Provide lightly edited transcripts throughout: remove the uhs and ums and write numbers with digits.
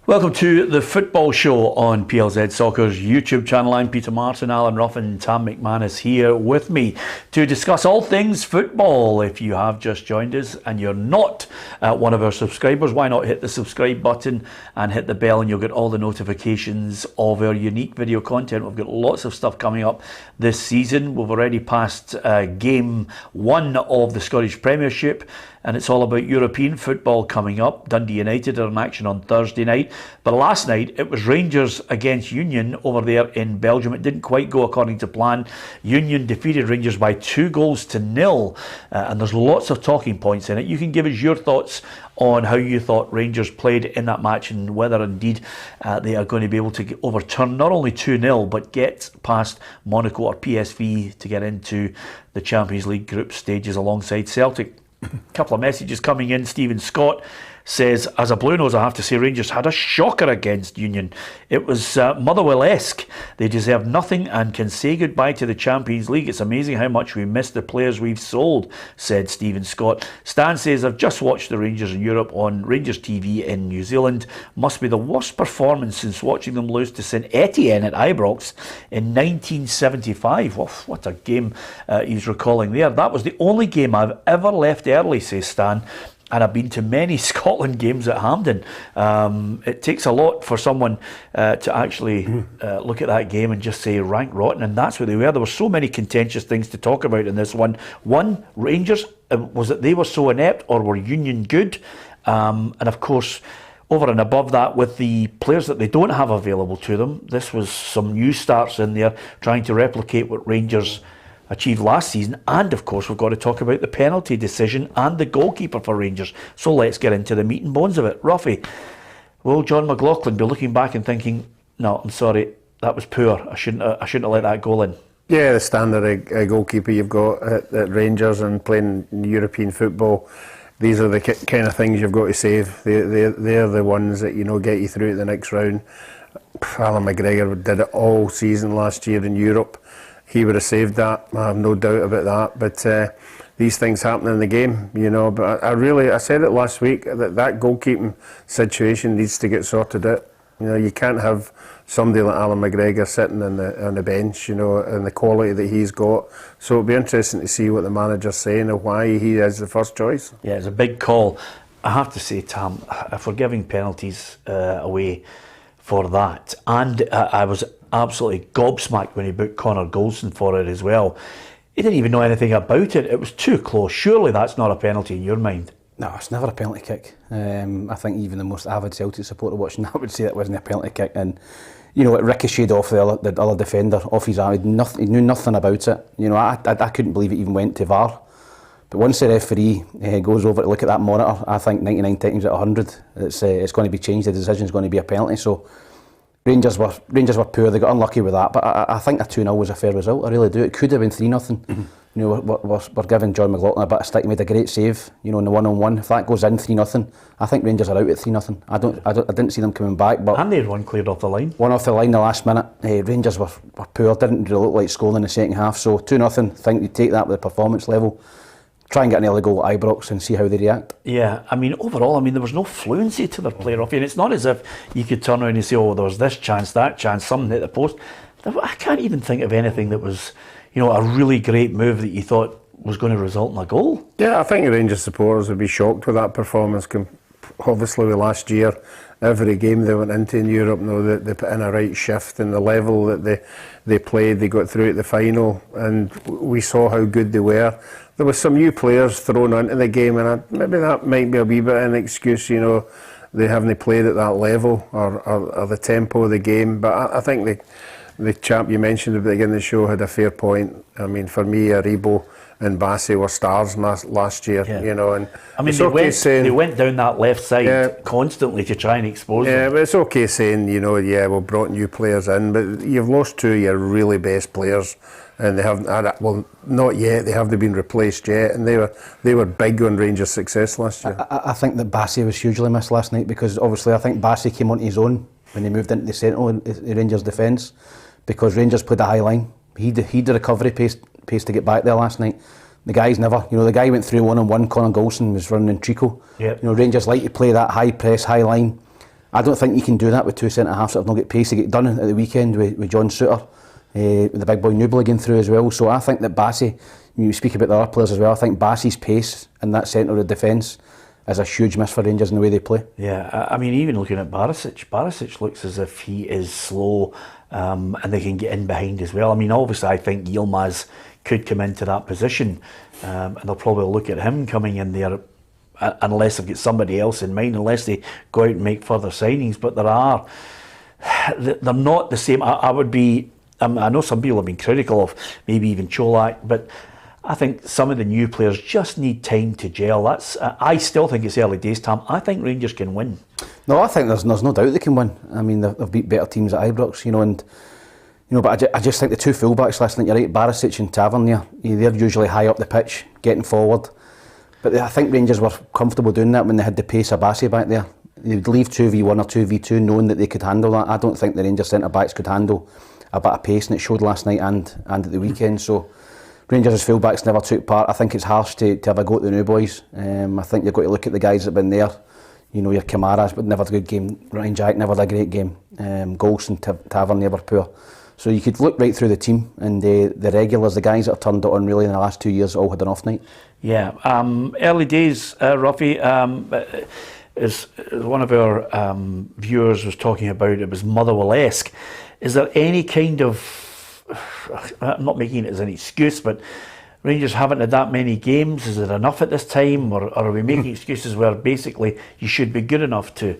Welcome to the Football Show on PLZ Soccer's YouTube channel. I'm Peter Martin, Alan Ruffin and Tam McManus here with me to discuss all things football. If you have just joined us and you're not one of our subscribers, why not hit the subscribe button and hit the bell and you'll get all the notifications of our unique video content. We've got lots of stuff coming up this season. We've already passed game 1 of the Scottish Premiership, and it's all about European football coming up. Dundee United are in action on Thursday night. But last night, it was Rangers against Union over there in Belgium. It didn't quite go according to plan. Union defeated Rangers by 2-0, and there's lots of talking points in it. You can give us your thoughts on how you thought Rangers played in that match and whether indeed they are going to be able to overturn not only 2-0 but get past Monaco or PSV to get into the Champions League group stages alongside Celtic. A couple of messages coming in. Stephen Scott says, as a Blue Nose, I have to say Rangers had a shocker against Union. It was Motherwell-esque. They deserve nothing and can say goodbye to the Champions League. It's amazing how much we miss the players we've sold, said Stephen Scott. Stan says, I've just watched the Rangers in Europe on Rangers TV in New Zealand. Must be the worst performance since watching them lose to St Etienne at Ibrox in 1975. Well, what a game he's recalling there. That was the only game I've ever left early, says Stan. And I've been to many Scotland games at Hampden. It takes a lot for someone to actually look at that game and just say rank rotten, and that's what they were. There were so many contentious things to talk about in this one. One, Rangers, was it they were so inept, or were Union good? And of course, over and above that, with the players that they don't have available to them, this was some new starts in there, trying to replicate what Rangers achieved last season. And of course, we've got to talk about the penalty decision and the goalkeeper for Rangers. So let's get into the meat and bones of it. Ruffy, will John McLaughlin be looking back and thinking, no, I'm sorry, that was poor, I shouldn't have let that goal in? Yeah, the standard goalkeeper you've got at Rangers and playing European football, these are the kind of things you've got to save. They're the ones that, get you through to the next round. Alan McGregor did it all season last year in Europe. He would have saved that, I have no doubt about that. But these things happen in the game, But I said it last week, that goalkeeping situation needs to get sorted out. You can't have somebody like Alan McGregor sitting on the bench, and the quality that he's got. So it'll be interesting to see what the manager's saying and why he is the first choice. Yeah, it's a big call. I have to say, Tam, if we're giving penalties away for that, and I was absolutely gobsmacked when he booked Connor Goldson for it as well. He didn't even know anything about it. It was too close. Surely that's not a penalty in your mind? No, it's never a penalty kick. I think even the most avid Celtic supporter watching that would say it wasn't a penalty kick. And it ricocheted off the other defender, off his arm. He knew nothing about it. I couldn't believe it even went to VAR. But once the referee goes over to look at that monitor, I think 99 times out of 100, it's going to be changed. The decision's going to be a penalty. So Rangers were poor. They got unlucky with that. But I think a 2-0 was a fair result. I really do. It could have been 3-0. Mm-hmm. We're giving John McLaughlin a bit of stick. He made a great save, in the 1-on-1. If that goes in 3-0, I think Rangers are out at 3-0. I didn't see them coming back. But and they had one cleared off the line. One off the line the last minute. Rangers were poor. Didn't really look like scoring in the second half. So 2-0. I think you take that with the performance level. Try and get an early goal at Ibrox and see how they react. Yeah, overall, there was no fluency to their play, Ruffy, and it's not as if you could turn around and say, there was this chance, that chance, something hit the post. I can't even think of anything that was, a really great move that you thought was going to result in a goal. Yeah, I think the Rangers supporters would be shocked with that performance. Obviously, with last year, every game they went into in Europe, they put in a right shift, and the level that they played, they got through at the final, and we saw how good they were. There was some new players thrown into the game, and maybe that might be a wee bit of an excuse, they haven't played at that level or the tempo of the game. But I think the chap you mentioned at the beginning of the show had a fair point. For me, Aribo and Bassey were stars last year, and they went down that left side constantly to try and expose them. Yeah, but it's okay saying, we brought new players in, but you've lost two of your really best players, and they haven't not yet. They haven't been replaced yet, and they were big on Rangers' success last year. I think that Bassey was hugely missed last night, because obviously I think Bassey came onto his own when he moved into the central in the Rangers defence, because Rangers played a high line. He had the recovery pace to get back there last night. The guy's never, the guy went through 1-on-1. Connor Goldson was running in Trico. Yep. Rangers like to play that high press, high line. I don't think you can do that with two centre-halves that have not got pace to get done at the weekend with John Souttar, with the big boy Nubla going through as well. So I think that Bassey, you speak about the other players as well, I think Bassey's pace in that centre of defence is a huge miss for Rangers in the way they play. Yeah, I mean, even looking at Barisic looks as if he is slow, and they can get in behind as well. I mean, obviously I think Yilmaz could come into that position, and they'll probably look at him coming in there, unless they've got somebody else in mind, unless they go out and make further signings. But they're not the same. I know some people have been critical of maybe even Cholak, but I think some of the new players just need time to gel. I still think it's early days, Tam. I think Rangers can win. No, I think there's no doubt they can win. I mean, they've beat better teams at Ibrox, but I just think the two fullbacks last night, you're right, Barisic and Tavernier, they're usually high up the pitch, getting forward. But I think Rangers were comfortable doing that when they had the pace of Bassey back there. They'd leave 2v1 or 2v2 knowing that they could handle that. I don't think the Rangers centre-backs could handle a bit of pace, and it showed last night and at the weekend. So Rangers as fullbacks never took part. I think it's harsh to have a go at the new boys. I think you've got to look at the guys that have been there. Your Kamaras, but never had a good game. Ryan Jack never had a great game. Golson, Tavernier were poor. So you could look right through the team, and the regulars, the guys that have turned it on really in the last 2 years, all had an off night. Yeah, early days, Ruffy, as one of our viewers was talking about, it was Motherwell-esque. Is there any kind of, I'm not making it as an excuse, but Rangers haven't had that many games, is it enough at this time, or are we making excuses where basically you should be good enough to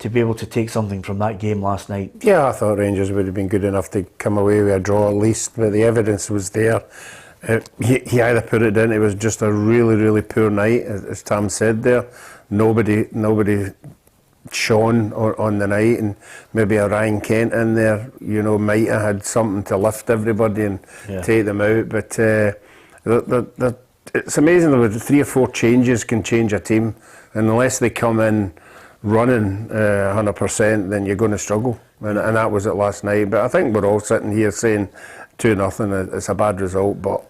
be able to take something from that game last night? Yeah, I thought Rangers would have been good enough to come away with a draw at least, but the evidence was there. He either put it in, it was just a really, really poor night, as Tam said there. Nobody shone on the night, and maybe a Ryan Kent in there, might have had something to lift everybody and take them out, but it's amazing that 3 or 4 changes can change a team, and unless they come in running 100%, then you're going to struggle, and that was it last night. But I think we're all sitting here saying 2-0, it's a bad result, but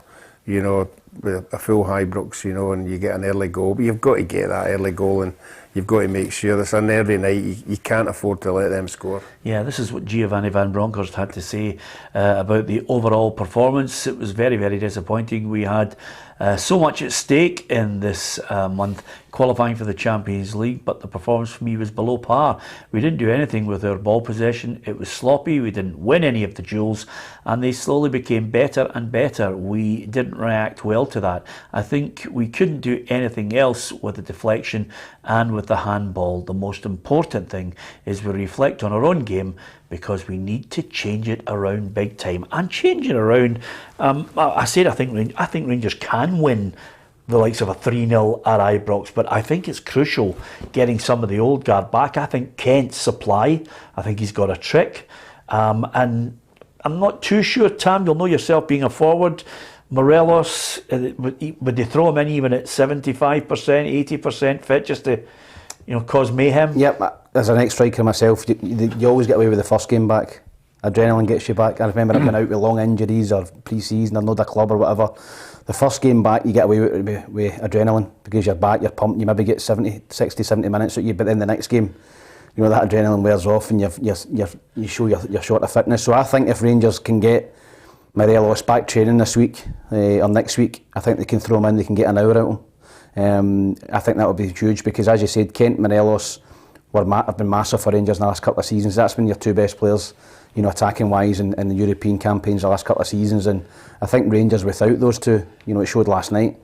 with a full Ibrox, and you get an early goal, but you've got to get that early goal, and you've got to make sure it's an early night. You can't afford to let them score. Yeah, this is what Giovanni Van Bronckhorst had to say about the overall performance. It was very, very disappointing. We had so much at stake in this month, qualifying for the Champions League, but the performance for me was below par. We didn't do anything with our ball possession. It was sloppy. We didn't win any of the duels, and they slowly became better and better. We didn't react well to that. I think we couldn't do anything else with the deflection and with the handball. The most important thing is we reflect on our own game, because we need to change it around big time. And change it around, I think Rangers can win the likes of a 3-0 at Ibrox, but I think it's crucial getting some of the old guard back. I think Kent's supply, I think he's got a trick, and I'm not too sure, Tam, you'll know yourself being a forward, Morelos, would they throw him in even at 75%, 80% fit, just to cause mayhem? Yep, as an ex-striker myself, you always get away with the first game back. Adrenaline gets you back. I remember I've been out with long injuries or pre-season or not a club or whatever. The first game back, you get away with adrenaline because you're back, you're pumped, you maybe get 60, 70 minutes at you, but then the next game, that adrenaline wears off and you show you're short of fitness. So I think if Rangers can get Morelos back training this week or next week, I think they can throw him in, they can get an hour out of him. I think that would be huge because, as you said, Kent, Morelos have been massive for Rangers in the last couple of seasons. That's been your two best players, attacking wise in the European campaigns the last couple of seasons, and I think Rangers without those two, it showed last night,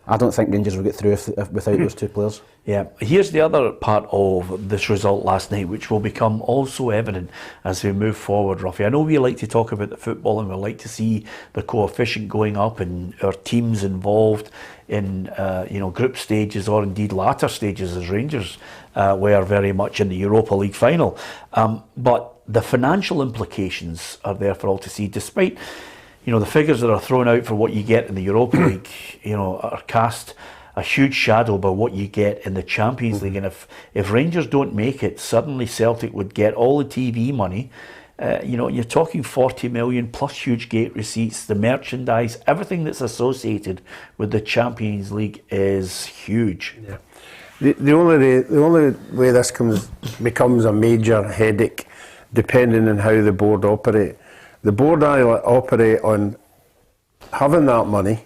I don't think Rangers will get through without those two players. Yeah, here's the other part of this result last night, which will become also evident as we move forward, Ruffy. I know we like to talk about the football and we like to see the coefficient going up and our teams involved in group stages or indeed latter stages, as Rangers were very much in the Europa League final. But the financial implications are there for all to see, despite the figures that are thrown out for what you get in the Europa League, are cast a huge shadow by what you get in the Champions League. And if Rangers don't make it, suddenly Celtic would get all the TV money. You're talking 40 million plus huge gate receipts, the merchandise, everything that's associated with the Champions League is huge. Yeah. The only way this becomes a major headache, depending on how the board operate. The board either operate on having that money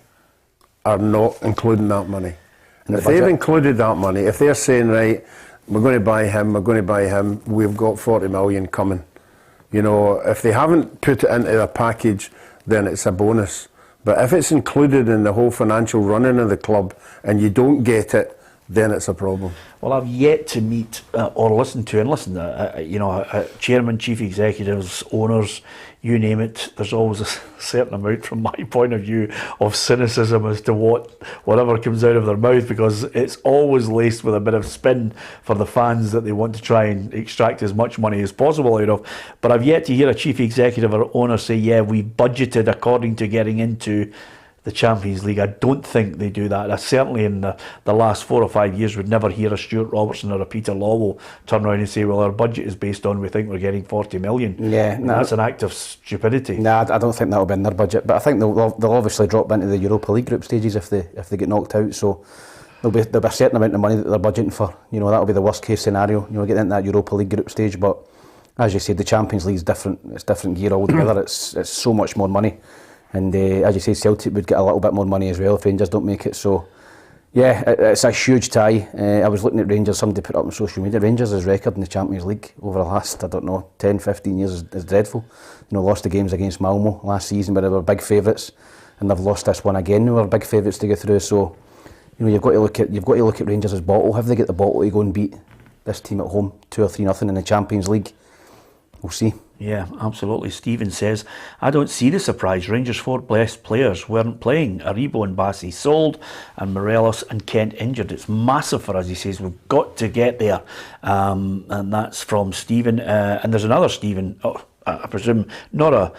or not including that money. And if they've included that money, if they're saying, right, we're going to buy him, we've got 40 million coming. You know, if they haven't put it into a package, then it's a bonus. But if it's included in the whole financial running of the club and you don't get it, then it's a problem. Well, I've yet to meet or listen to, chairman, chief executives, owners, you name it. There's always a certain amount, from my point of view, of cynicism as to whatever comes out of their mouth, because it's always laced with a bit of spin for the fans that they want to try and extract as much money as possible out of. But I've yet to hear a chief executive or owner say, yeah, we budgeted according to getting into the Champions League. I don't think they do that. Certainly in the last 4 or 5 years, we'd never hear a Stuart Robertson or a Peter Lawwell turn around and say, well, our budget is based on, we think we're getting 40 million. Yeah, that's an act of stupidity. Nah, I don't think that'll be in their budget, but I think they'll obviously drop into the Europa League group stages if they get knocked out, so there'll be a certain amount of money that they're budgeting for. You know, that'll be the worst case scenario, get into that Europa League group stage. But as you said, the Champions League is different. It's different gear altogether. It's so much more money. And as you say, Celtic would get a little bit more money as well if Rangers don't make it. So, yeah, it's a huge tie. I was looking at Rangers, somebody put up on social media, Rangers' record in the Champions League over the last, 10, 15 years is dreadful. Lost the games against Malmo last season where they were big favourites, and they've lost this one again. They were big favourites to get through. So, you've got to look at Rangers' bottle. Have they got the bottle to go and beat this team at home 2 or 3-0 in the Champions League? We'll see. Yeah, absolutely. Stephen says, I don't see the surprise. Rangers' 4 best players weren't playing. Aribo and Bassi sold, and Morelos and Kent injured. It's massive for us, he says. We've got to get there. And that's from Stephen. And there's another Stephen, I presume, not a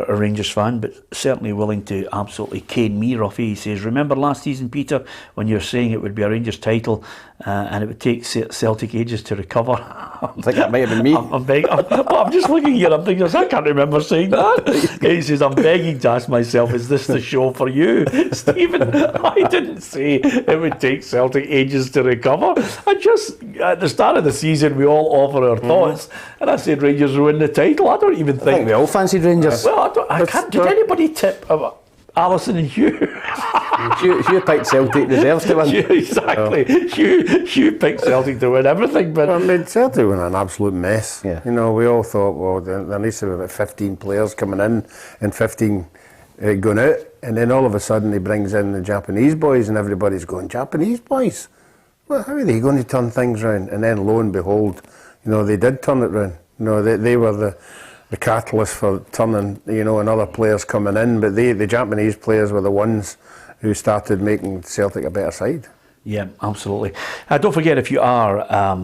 Rangers fan, but certainly willing to absolutely cane me, Ruffy. He says, remember last season, Peter, when you were saying it would be a Rangers title and it would take Celtic ages to recover? I think that might have been me. I'm just looking here, I'm thinking, I can't remember saying that. He says, I'm begging to ask myself, is this the show for you? Stephen, I didn't say it would take Celtic ages to recover. I just, at the start of the season, we all offer our thoughts, and I said Rangers will win the title. I don't even think we all fancied Rangers. Well, I can't. Did anybody tip Alison and Hugh? Hugh picked Celtic reserves to win. Exactly. Hugh picked Celtic to win everything. But Celtic were an absolute mess. Yeah. We all thought, well, there needs to be about 15 players coming in and 15 going out, and then all of a sudden he brings in the Japanese boys, and everybody's going, Japanese boys? Well, how are they going to turn things round? And then lo and behold, they did turn it round. They were the catalyst for turning, and other players coming in, but the Japanese players were the ones who started making Celtic a better side. Yeah, absolutely. Don't forget, if you are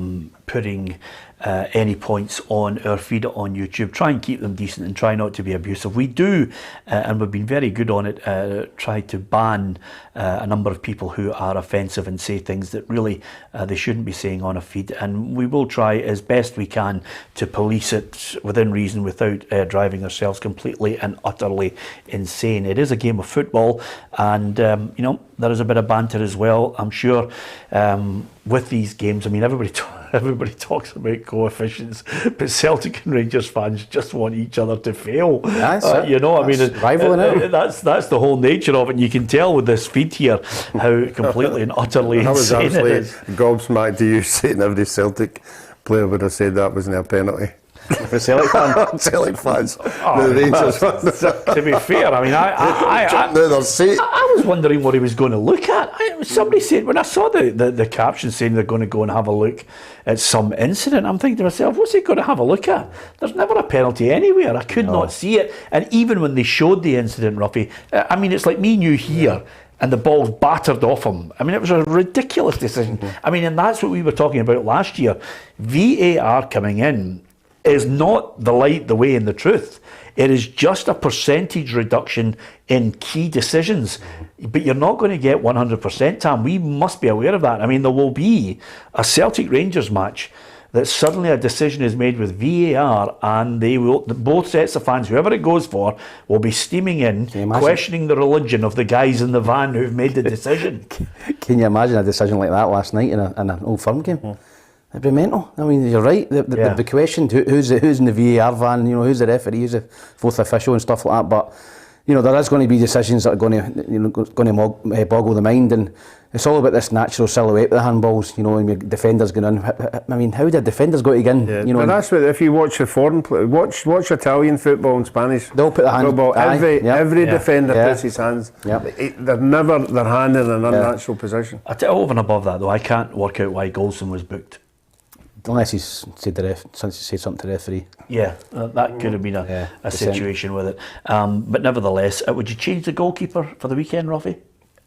putting any points on our feed on YouTube, try and keep them decent and try not to be abusive. We do, and we've been very good on it, try to ban a number of people who are offensive and say things that really they shouldn't be saying on a feed, and we will try as best we can to police it within reason without driving ourselves completely and utterly insane. It is a game of football, and there is a bit of banter as well, I'm sure, with these games. I mean, everybody talks about coefficients, but Celtic and Rangers fans just want each other to fail. That's rivaling. That's the whole nature of it. And you can tell with this feed here how completely and utterly insane it is. Gobsmacked to you saying every Celtic player would have said that wasn't a penalty. For Celtic fans. Celtic fans. The Rangers fans. To be fair, I mean, I was wondering what he was going to look at. Somebody said, when I saw the caption saying they're going to go and have a look at some incident, I'm thinking to myself, what's he going to have a look at? There's never a penalty anywhere. I could not see it. And even when they showed the incident, Ruffy, I mean, it's like me and you here. And the ball's battered off him. I mean, it was a ridiculous decision. I mean, and that's what we were talking about last year. VAR coming in is not the light, the way, and the truth. It is just a percentage reduction in key decisions. But you're not going to get 100%, Tam. We must be aware of that. I mean, there will be a Celtic Rangers match that suddenly a decision is made with VAR, and they will, both sets of fans, whoever it goes for, will be steaming in, questioning the religion of the guys in the van who've made the decision. Can you imagine a decision like that last night in an Old Firm game? It'd be mental. I mean, you're right. They'd be questioned who's in the VAR van. You know, who's the referee, who's the fourth official, and stuff like that. But you know, there is going to be decisions that are going to boggle the mind, and it's all about this natural silhouette of the handballs. You know, and your defenders going in. I mean, how did defenders go to get in? Yeah, you know, but that's what, if you watch the foreign play, watch Italian football and Spanish. They'll put the hand. Football, every defender puts his hands. Yep. They're never their hand in an unnatural position. Over and above that, though, I can't work out why Golson was booked. Unless he's said something to the referee. Yeah, that could have been a situation with it. But nevertheless, would you change the goalkeeper for the weekend, Ruffy?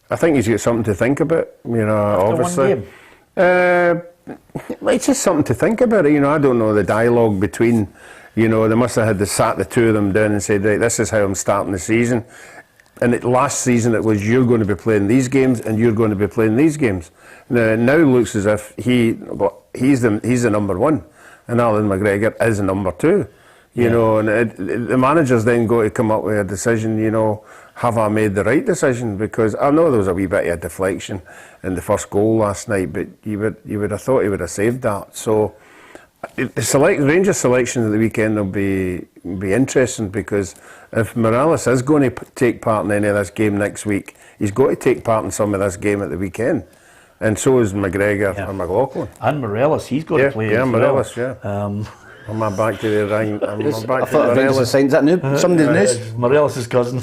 I think he's got something to think about. You know, After obviously. one game? It's just something to think about. You know, I don't know the dialogue between. You know, they must have had to sat the two of them down and said, right, this is how I'm starting the season. And last season it was, you're going to be playing these games and you're going to be playing these games. Now it now looks as if he's the number one, and Alan McGregor is the number two. You know, and the manager's then got to come up with a decision. You know, have I made the right decision? Because I know there was a wee bit of a deflection in the first goal last night, but you would have thought he would have saved that. So the Rangers selection of the weekend will be interesting, because if Morales is going to take part in any of this game next week, he's got to take part in some of this game at the weekend, and so is McGregor and McLaughlin. And Morales, he's got to play as Morales, well. I'm back to the ring. I thought Morales signed that new. Somebody's news. Morales' cousin.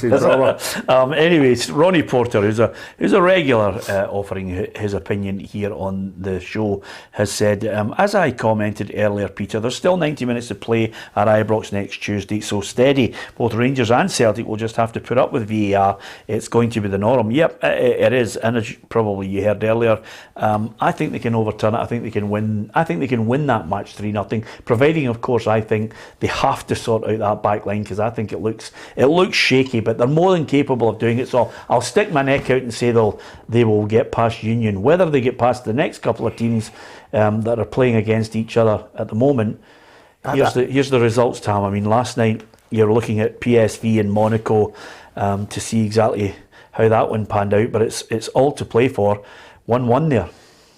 Anyways, Ronnie Porter, who's a regular offering his opinion here on the show, has said, as I commented earlier, Peter, there's still 90 minutes to play at Ibrox next Tuesday, so steady. Both Rangers and Celtic will just have to put up with VAR. It's going to be the norm. Yep, it is, and as probably you heard earlier, I think they can overturn it. I think they can win. I think they can win that match 3-0, providing, of course, I think they have to sort out that back line, because I think it looks shaky, but they're more than capable of doing it. So I'll stick my neck out and say they will get past Union. Whether they get past the next couple of teams that are playing against each other at the moment, here's the results, Tam. I mean, last night you're looking at PSV and Monaco to see exactly how that one panned out, but it's all to play for. 1-1 there.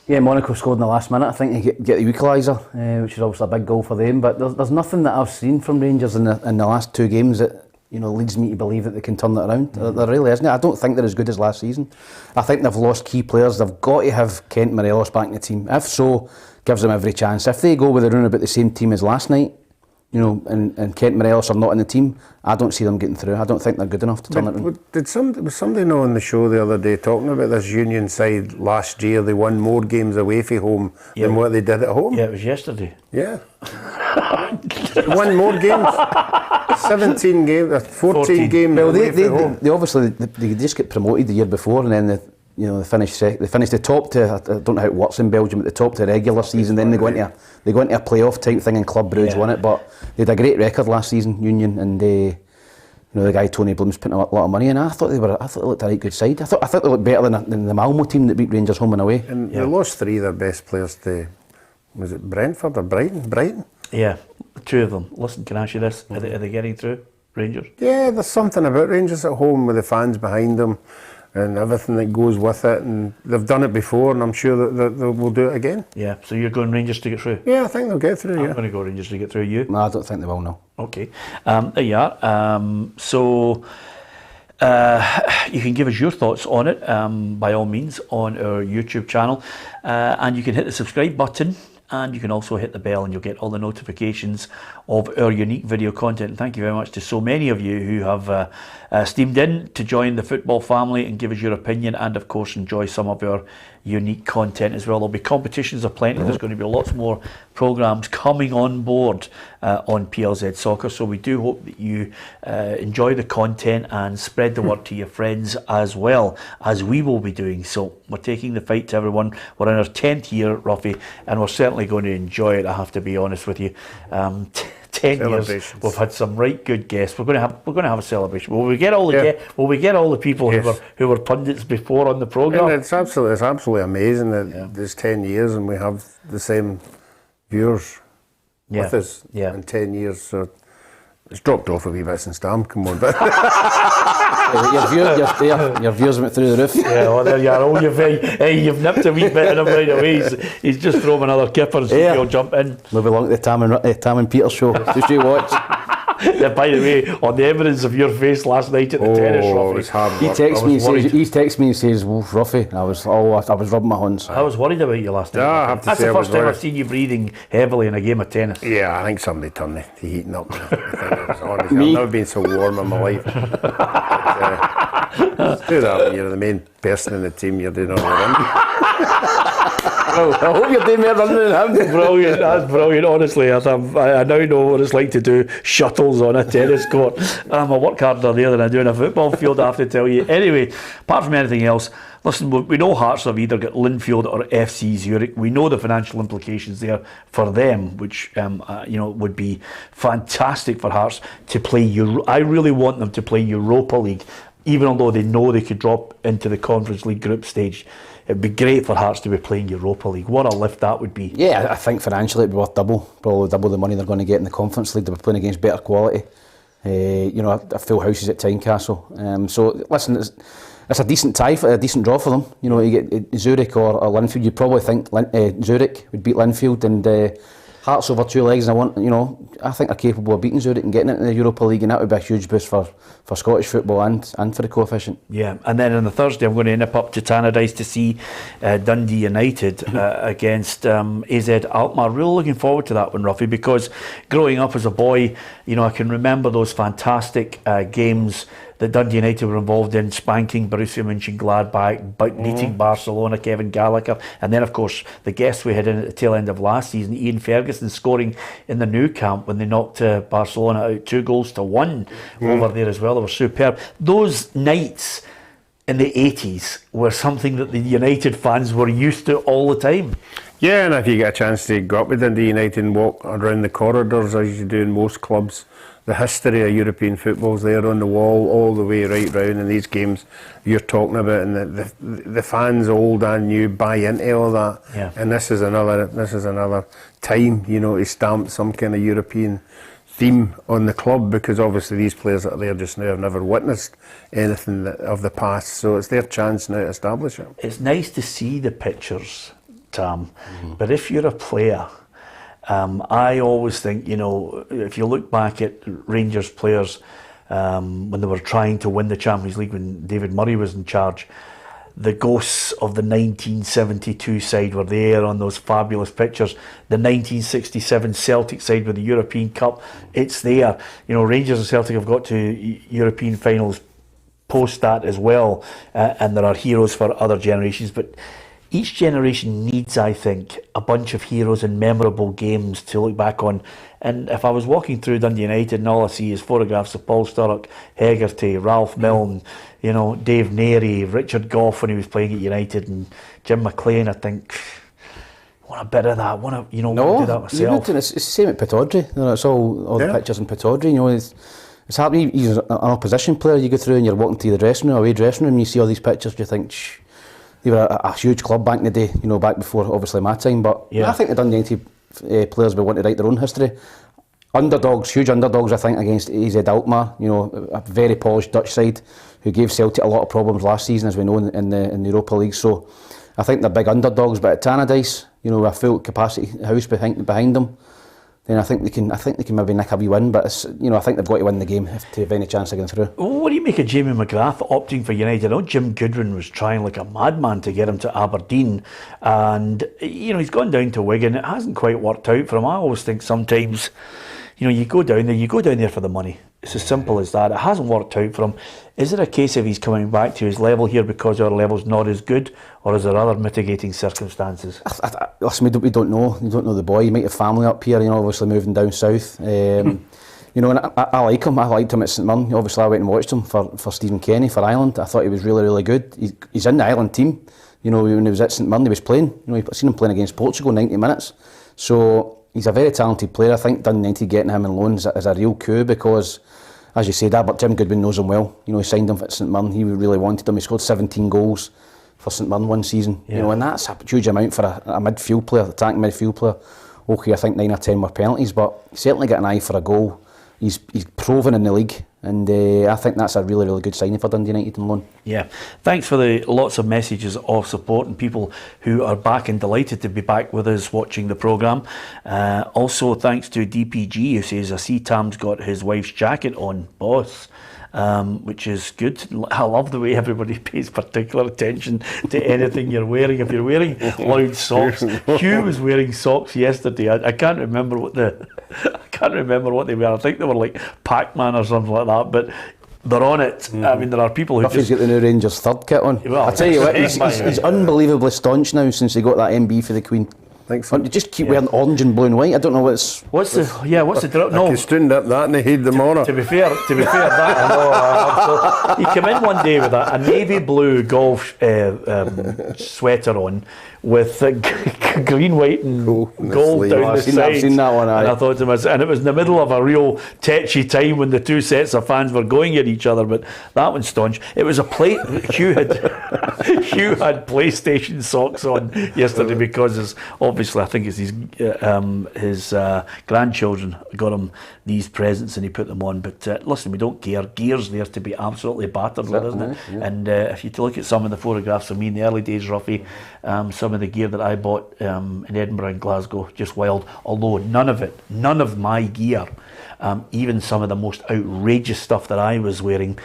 Yeah, Monaco scored in the last minute, I think, to get the equaliser, which is obviously a big goal for them. But there's nothing that I've seen from Rangers in the last two games that leads me to believe that they can turn it around. There really isn't. I don't think they're as good as last season. I think they've lost key players. They've got to have Kent Morelos back in the team. If so, gives them every chance. If they go with around about the same team as last night, and Kent Morelos are not in the team, I don't see them getting through. I don't think they're good enough to turn it around. Was somebody know on the show the other day talking about this Union side last year? They won more games away from home than what they did at home. Yeah, it was yesterday. Yeah. Won more games. 17 games, 14 games away from home. They obviously they just get promoted the year before, and then they finish the top to, I don't know how it works in Belgium, but the top to the regular season. Then they go into a playoff type thing, and Club Brugge won it. But they had a great record last season, Union, and the guy Tony Bloom's putting a lot of money in. I thought they looked a right good side. I thought they looked better than the Malmo team that beat Rangers home and away. And they lost 3 of their best players to, was it Brentford or Brighton? Yeah, 2 of them. Listen, can I ask you this? Are they getting through, Rangers? Yeah, there's something about Rangers at home with the fans behind them and everything that goes with it, and they've done it before, and I'm sure that they will do it again. Yeah, so you're going Rangers to get through? Yeah, I think they'll get through. I'm going to go Rangers to get through. You? No, I don't think they will. No. Okay, there you are. So you can give us your thoughts on it by all means on our YouTube channel, and you can hit the subscribe button. And you can also hit the bell and you'll get all the notifications of our unique video content. And thank you very much to so many of you who have steamed in to join the football family and give us your opinion, and of course enjoy some of our unique content as well. There'll be competitions aplenty. There's going to be lots more programmes coming on board on PLZ Soccer. So we do hope that you enjoy the content and spread the word to your friends as well, as we will be doing. So we're taking the fight to everyone. We're in our 10th year, Ruffy, and we're certainly going to enjoy it, I have to be honest with you. 10 years, we've had some right good guests. We're going to have a celebration. Will we get all the people who were pundits before on the programme? And it's absolutely amazing that there's 10 years and we have the same viewers Yeah. with us Yeah. in 10 years. So it's dropped off a wee bit since Tam, come on. But Your views went through the roof. Yeah, well, there you are. Oh, you've nipped a wee bit in him right away. He's just thrown another kipper and Yeah. he'll jump in. We'll be along to the Tam and Peter show. Just you watch. Yeah, by the way, on the evidence of your face last night at the tennis, it Ruffy, was hard He work. texts me. worried. He texts me and says, "Wolf, Ruffy." I was rubbing my hands. I was worried about you last night. Yeah, I have to That's say the I was first time worried. I've seen you breathing heavily in a game of tennis. Yeah, I think somebody turned the heating up. Honestly, Me? I've never been so warm in my life. Do that when you're the main person in the team, you're doing all the running. I hope you're doing more running than him. Brilliant, that's brilliant. Honestly, I now know what it's like to do shuttles on a tennis court. I'm a work harder there than I do in a football field, I have to tell you. Anyway, apart from anything else, listen, we know Hearts have either got Linfield or FC Zurich. We know the financial implications there for them, which would be fantastic for Hearts to play. I really want them to play Europa League, even although they know they could drop into the Conference League group stage. It'd be great for Hearts to be playing Europa League. What a lift that would be. Yeah, I think financially it'd be worth probably double the money they're going to get in the Conference League. They'll be playing against better quality. A full house is at Tynecastle. So listen, it's a decent tie, a decent draw for them. You know, you get Zurich or Linfield. You'd probably think Zurich would beat Linfield, and Hearts over two legs. And I think they're capable of beating Zurich and getting into the Europa League, and that would be a huge boost for Scottish football and for the coefficient. Yeah, and then on the Thursday I'm going to nip up to Tannadice to see Dundee United against AZ Alkmaar. Really looking forward to that one, Ruffy, because growing up as a boy, I can remember those fantastic games that Dundee United were involved in, spanking Borussia Mönchengladbach, beating Barcelona, Kevin Gallagher, and then of course the guests we had in at the tail end of last season, Ian Ferguson scoring in the new camp when they knocked Barcelona out 2-1 over there as well. They were superb. Those nights in the 80s were something that the United fans were used to all the time. Yeah, and if you get a chance to go up with Dundee United and walk around the corridors as you do in most clubs, the history of European football's there on the wall all the way right round in these games you're talking about, and the fans, old and new, buy into all that. Yeah. And this is another time, to stamp some kind of European theme on the club, because obviously these players that are there just now have never witnessed anything of the past, so it's their chance now to establish it. It's nice to see the pictures, Tam, but if you're a player, I always think, if you look back at Rangers players when they were trying to win the Champions League when David Murray was in charge, the ghosts of the 1972 side were there on those fabulous pictures. The 1967 Celtic side with the European Cup, it's there. Rangers and Celtic have got to European finals post that as well, and there are heroes for other generations, but each generation needs, I think, a bunch of heroes and memorable games to look back on. And if I was walking through Dundee United and all I see is photographs of Paul Sturrock, Hegarty, Ralph Milne, Dave Narey, Richard Gough when he was playing at United, and Jim McLean, I think, I want a bit of that. I want to, do that myself. It's the same at Pittodrie. It's all the pictures in Pittodrie. It's happening. You're an opposition player. You go through and you're walking to the dressing room, away dressing room, and you see all these pictures. You think, they were a huge club back in the day, back before obviously my time. But I think the Dundee United players will want to write their own history. Underdogs, huge underdogs, I think, against AZ Alkmaar. A very polished Dutch side who gave Celtic a lot of problems last season, as we know, in the Europa League. So I think they're big underdogs. But at Tannadice, a full capacity house behind them, then I think they can maybe nick a wee win. But I think they've got to win the game to have any chance of getting through. What do you make of Jamie McGrath opting for United? I know Jim Goodwin was trying like a madman to get him to Aberdeen, and he's gone down to Wigan. It hasn't quite worked out for him. I always think sometimes, you go down there for the money. It's as simple as that. It hasn't worked out for him. Is it a case of he's coming back to his level here because our level's not as good, or is there other mitigating circumstances? Listen, we don't know. You don't know the boy. He might have family up here, obviously moving down south. And I like him. I liked him at St Mirren. Obviously, I went and watched him for Stephen Kenny for Ireland. I thought he was really, really good. He's in the Ireland team. When he was at St Mirren, he was playing. I've seen him playing against Portugal 90 minutes. So he's a very talented player. I think Dundee United getting him in loan is a real coup, because, as you said, but Jim Goodwin knows him well. He signed him at St Mirren. He really wanted him. He scored 17 goals for St Mirren one season. And that's a huge amount for a midfield player, attacking midfield player okay, I think 9 or 10 were penalties, but he's certainly got an eye for a goal. He's proven in the league, and I think that's a really, really good signing for Dundee United on loan. Yeah, thanks for the lots of messages of support and people who are back and delighted to be back with us watching the programme. Also, thanks to DPG, who says, I see Tam's got his wife's jacket on, boss. Which is good. I love the way everybody pays particular attention to anything you're wearing. If you're wearing loud socks, Hugh was wearing socks yesterday. I can't remember what they were. I think they were like Pac-Man or something like that. But they're on it. I mean, there are people who Duffy's got the new Rangers third kit on. Well, I tell you what, he's unbelievably staunch now since he got that MB for the Queen. Thanks. So. You just keep wearing orange and blue and white. I don't know what's the drill? No, I stood up that and they hid them on. To be fair, that I know. He came in one day with a navy blue golf sweater on, with green, white, and gold down the side. I've seen that one. And I thought to myself, and it was in the middle of a real tetchy time when the two sets of fans were going at each other. But that one's staunch. It was a plate. Hugh had PlayStation socks on yesterday because obviously I think it's his grandchildren got him these presents and he put them on. But listen, we don't care. Gear's there to be absolutely battered with, isn't it? Yeah. And if you look at some of the photographs of me in the early days, Ruffy, some of the gear that I bought in Edinburgh and Glasgow, just wild. Although none of my gear, even some of the most outrageous stuff that I was wearing,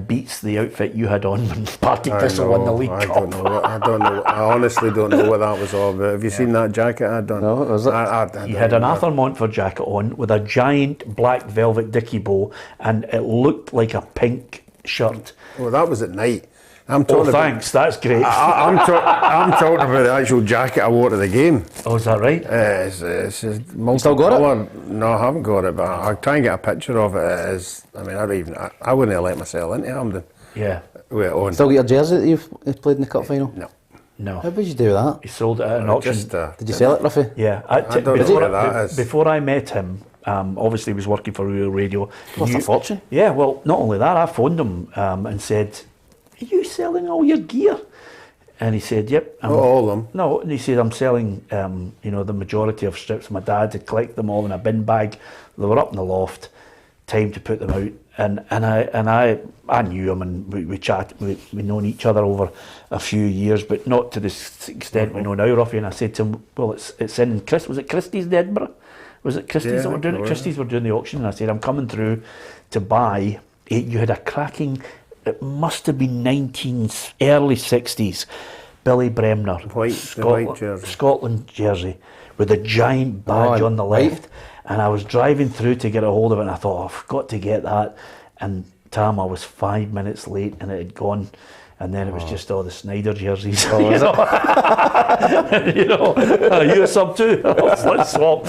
beats the outfit you had on when Partick Thistle won the League Cup. I don't know. I honestly don't know what that was all about. Have you seen that jacket I had on? No, was it? He had an Arthur Montfort jacket on with a giant black velvet dicky bow, and it looked like a pink shirt. Well, that was at night. Thanks, that's great. I'm talking about the actual jacket I wore to the game. Oh, is that right? It's you still got it? No, I haven't got it, but I'll try and get a picture of it. I mean, I wouldn't have let myself into Hampden. Yeah. Still got your jersey that you've played in the cup final? No. How did you do that? He sold it at an auction. Did you sell it, Ruffy? Yeah. I don't know what that is. Before I met him, obviously he was working for Rural Radio. Worth a fortune. Yeah, well, not only that, I phoned him and said, are you selling all your gear? And he said, yep. Not all of them. No, and he said, I'm selling, the majority of strips. My dad had collected them all in a bin bag. They were up in the loft. Time to put them out. And I knew him, and we chatted. We known each other over a few years, but not to this extent we know now, Ruffy. And I said to him, well, it's in was it Christie's in Edinburgh? Was it Christie's that were doing it? Christie's were doing the auction, and I said, I'm coming through to buy. You had a cracking. It must have been early 60s, Billy Bremner, white jersey. Scotland jersey, with a giant badge on the left. And I was driving through to get a hold of it, and I thought, I've got to get that. And Tam, I was 5 minutes late, and it had gone. And then it was just all the Snyder jerseys. You a sub too. Let's swap.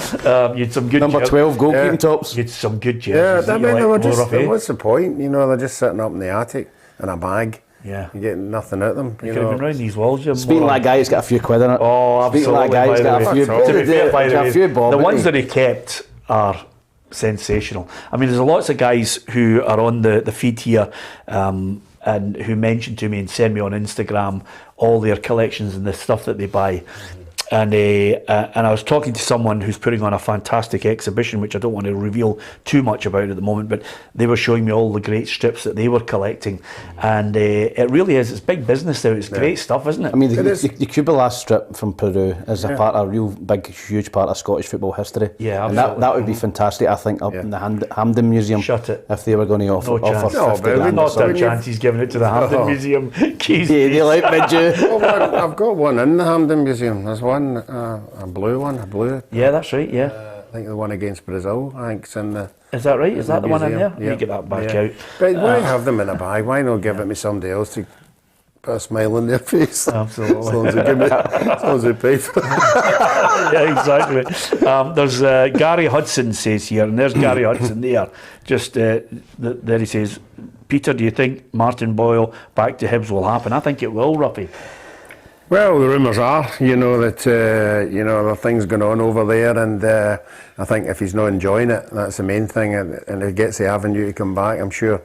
You had some good number 12 goalkeeping tops. You had some good jerseys. Yeah, I mean, what's the point? They're just sitting up in the attic in a bag. Yeah, you get nothing out of them. You could have been round these walls. Speaking of that guy, he's got a few quid in it. Oh, absolutely. Speaking of that guy, he's got a few. To be fair, by the way, the ones that he kept are sensational. I mean, there's lots of guys who are on the feed here. And who mentioned to me and send me on Instagram all their collections and the stuff that they buy. And I was talking to someone who's putting on a fantastic exhibition, which I don't want to reveal too much about at the moment, but they were showing me all the great strips that they were collecting. And it really is, it's big business now. It's great stuff, isn't it? I mean, the Kubala strip from Peru is a real big, huge part of Scottish football history. Yeah, absolutely. And that would be fantastic, I think, up in the Hampden Museum. Shut it. If they were going to offer 50 grand. Not a chance he's giving it to the Hampden Museum. Yeah, they like mid-June. I've got one in the Hampden Museum. There's one, a blue one, Yeah, that's right, yeah. I think the one against Brazil, I think it's in the... Is that right? Is that the one in there? Yeah. You get that back out. But why have them in a bag? Why not give it to somebody else to put a smile on their face? Absolutely. As long as they pay for it. Yeah, exactly. There's Gary Hudson says here, and there's Gary Hudson there. Just there he says, Peter, do you think Martin Boyle back to Hibs will happen? I think it will, Ruffy. Well, the rumours are, that there are things going on over there, and I think if he's not enjoying it, that's the main thing, and he gets the avenue to come back, I'm sure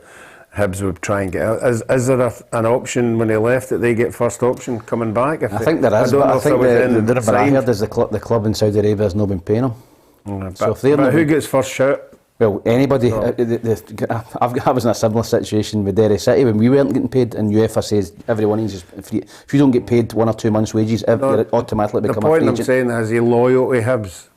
Hibs would try and get out. Is there an option when they left that they get first option coming back? I think there is, but I think the rumor I heard is the club in Saudi Arabia has not been paying them. So but who gets first shout? Well, anybody. I was in a similar situation with Derry City when we weren't getting paid, and UEFA says everyone is free. If you don't get paid 1 or 2 months' wages, you automatically become a free agent. The point I'm saying is he loyal to Hibs?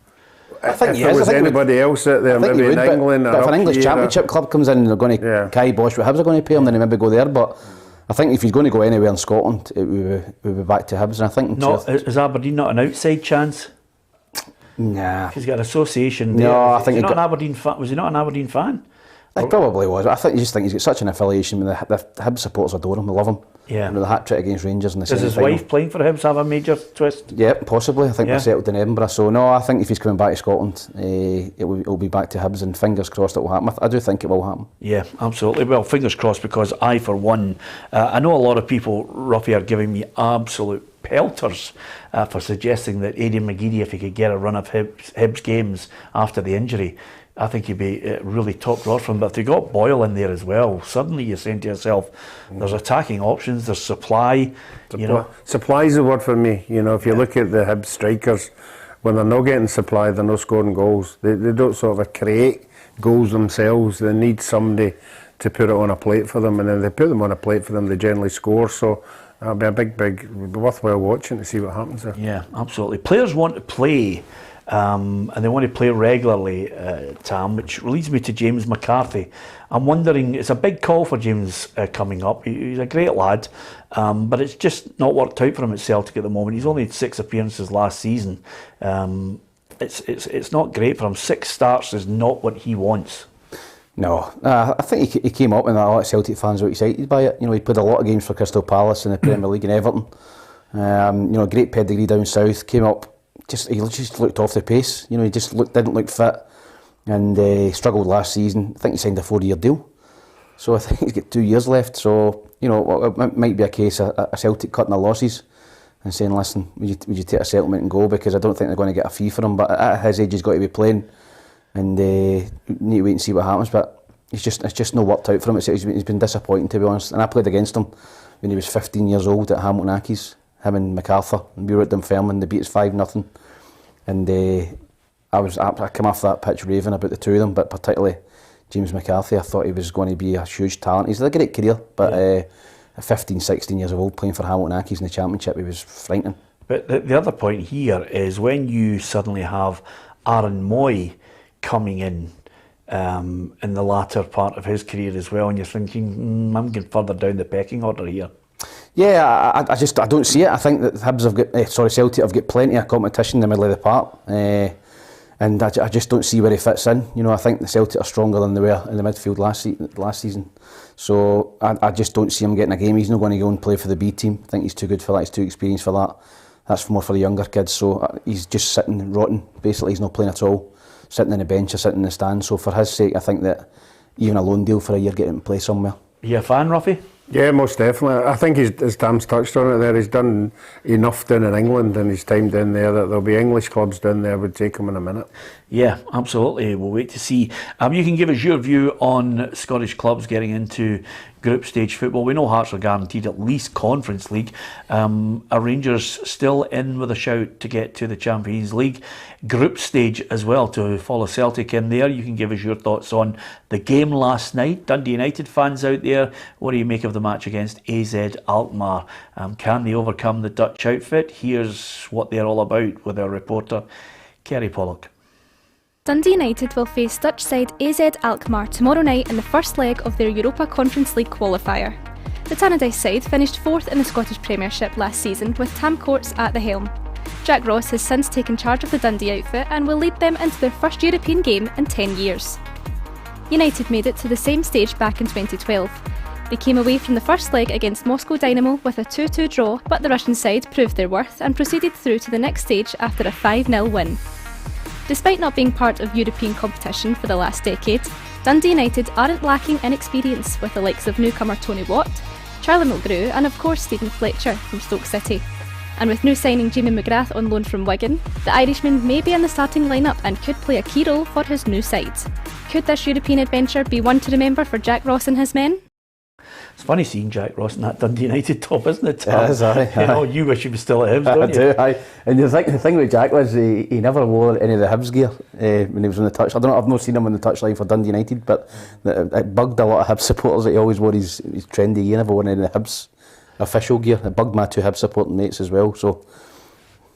I think if there was anybody else out there, maybe in England, but if an English Championship club comes in and they're going to kibosh what Hibs are going to pay him, then they maybe go there. But I think if he's going to go anywhere in Scotland, we'll be back to Hibs. And I think is Aberdeen not an outside chance? Nah, he's got an association there. No, I think he's not an Aberdeen fan. Was he not an Aberdeen fan? He probably was. I think he's got such an affiliation with the Hibs supporters adore him. They love him. Yeah. The hat trick against Rangers in the Does his wife playing for Hibs have a major twist? Yeah, possibly. I think they're settled in Edinburgh. So no, I think if he's coming back to Scotland, it'll be back to Hibs, and fingers crossed it will happen. I do think it will happen. Yeah, absolutely. Well, fingers crossed, because I, for one, I know a lot of people, Ruffy, are giving me absolute pelters for suggesting that Aidan McGeady, if he could get a run of Hibs games after the injury, I think he'd be really top drawer from. But if they got Boyle in there as well, suddenly you're saying to yourself, there's attacking options, there's supply. Supply is the word for me. If you look at the Hibs strikers, when they're not getting supply, they're not scoring goals. They don't sort of create goals themselves. They need somebody to put it on a plate for them, and then they put them on a plate for them, they generally score. So it'll be a big, worthwhile watching to see what happens there. Yeah, absolutely. Players want to play, and they want to play regularly, Tam, which leads me to James McCarthy. I'm wondering, it's a big call for James coming up. He's a great lad, but it's just not worked out for him at Celtic at the moment. He's only had 6 appearances last season. It's not great for him. 6 starts is not what he wants. No, I think he came up and a lot of Celtic fans were excited by it. He played a lot of games for Crystal Palace in the Premier League and Everton. Great pedigree down south. Came up, he just looked off the pace. He just didn't look fit, and struggled last season. I think he signed a 4-year deal, so I think he's got 2 years left. So it might be a case of a Celtic cutting their losses and saying, "Listen, would you take a settlement and go?" Because I don't think they're going to get a fee for him. But at his age, he's got to be playing. And need to wait and see what happens, but it's just not worked out for him. He's been disappointing, to be honest. And I played against him when he was 15 years old at Hamilton Accies, him and MacArthur, and we were at Dunfermline. They beat us 5-0, and I came off that pitch raving about the two of them, but particularly James McCarthy. I thought he was going to be a huge talent. He's had a great career, but at 15, 16 years old, playing for Hamilton Accies in the Championship, he was frightening. But the other point here is when you suddenly have Aaron Moy coming in the latter part of his career as well, and you're thinking, I'm getting further down the pecking order here. Yeah, I don't see it. I think that Celtic have got plenty of competition in the middle of the park, and I just don't see where he fits in. I think the Celtic are stronger than they were in the midfield last season, so I just don't see him getting a game. He's not going to go and play for the B team. I think he's too good for that. He's too experienced for that. That's more for the younger kids. So he's just sitting rotten. Basically, he's not playing at all. Sitting on the bench or sitting in the stand. So for his sake, I think that even a loan deal for a year, get him to play somewhere. You a fan, Ruffy? Yeah, most definitely. I think as Tam's touched on it there, he's done enough down in England and his time down there that there'll be English clubs down there would take him in a minute. Yeah, absolutely. We'll wait to see. You can give us your view on Scottish clubs getting into group stage football. We know Hearts are guaranteed at least Conference League. Are Rangers still in with a shout to get to the Champions League group stage as well, to follow Celtic in there? You can give us your thoughts on the game last night. Dundee United fans out there, what do you make of the match against AZ Alkmaar? Can they overcome the Dutch outfit? Here's what they're all about with our reporter Kerry Pollock. Dundee United will face Dutch side AZ Alkmaar tomorrow night in the first leg of their Europa Conference League qualifier. The Tannadice side finished 4th in the Scottish Premiership last season with Tam Courts at the helm. Jack Ross has since taken charge of the Dundee outfit and will lead them into their first European game in 10 years. United made it to the same stage back in 2012. They came away from the first leg against Moscow Dynamo with a 2-2 draw, but the Russian side proved their worth and proceeded through to the next stage after a 5-0 win. Despite not being part of European competition for the last decade, Dundee United aren't lacking in experience with the likes of newcomer Tony Watt, Charlie Mulgrew and of course Stephen Fletcher from Stoke City. And with new signing Jamie McGrath on loan from Wigan, the Irishman may be in the starting lineup and could play a key role for his new side. Could this European adventure be one to remember for Jack Ross and his men? It's funny seeing Jack Ross in that Dundee United top, isn't it, Tam? It is, aye. You know, you wish he was still at Hibs, don't you? I do, aye. And the thing with Jack was he never wore any of the Hibs gear when he was on the touch. I don't know, I've not seen him on the touchline for Dundee United, but it bugged a lot of Hibs supporters that he always wore his trendy gear, never wore any of the Hibs official gear. It bugged my 2 Hibs supporting mates as well, so